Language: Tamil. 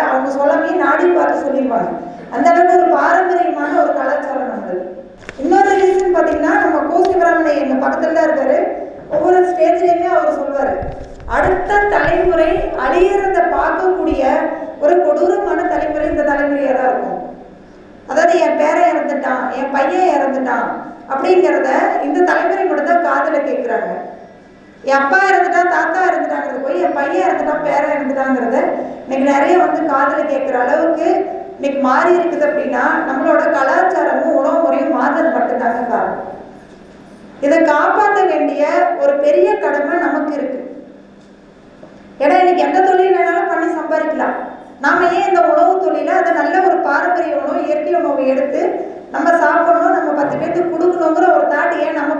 அவங்க சொல்லாமே நாடி பார்த்து சொல்லிடுவாங்க. அந்த அளவுக்கு ஒரு பாரம்பரியமான ஒரு கலாச்சாரம் நம்மளுக்கு. இன்னொரு ரீசன் பார்த்தீங்கன்னா, நம்ம கோசி பிராமணை எங்கள் பக்கத்தில் தான் இருக்காரு. ஒவ்வொரு ஸ்டேஜ்லேயுமே அவர் சொல்வார், அடுத்த தலைமுறை அழியறத பார்க்கக்கூடிய ஒரு கொடூரமான தலைமுறை இந்த தலைமுறையாக தான் இருக்கும். அதாவது என் பேரன் இறந்துட்டான், என் பையன் இறந்துட்டான் அப்படிங்கிறத இந்த தலைமுறை மட்டும் தான் காதில் கேட்குறாங்க. என் அப்பா இறந்துட்டான், தாத்தா இறந்துட்டாங்கிறது போய் என் பையன் இறந்துட்டான், பேரன் இறந்துட்டாங்கிறத இன்னைக்கு நிறைய காதில் கேட்குற அளவுக்கு இன்னைக்கு மாறி இருக்குது. அப்படின்னா நம்மளோட கலாச்சாரமும் உணவு முறையும் மாறுறது மட்டும்தாங்க காரணம். இதை காப்பாற்ற வேண்டிய ஒரு பெரிய கடமை நமக்கு இருக்கு. ஏன்னா இன்னைக்கு எந்த தொழில் வேணாலும் பண்ணி சம்பாதிக்கலாம். நாம ஏன் இந்த உணவு தொழிலை அதை நல்ல ஒரு பாரம்பரிய உணவு, இயற்கை உணவு எடுத்து நம்ம சாப்பிடணும், நம்ம 10 பேருக்கு கொடுக்கணுங்கிற ஒரு தாட் ஏன் நம்ம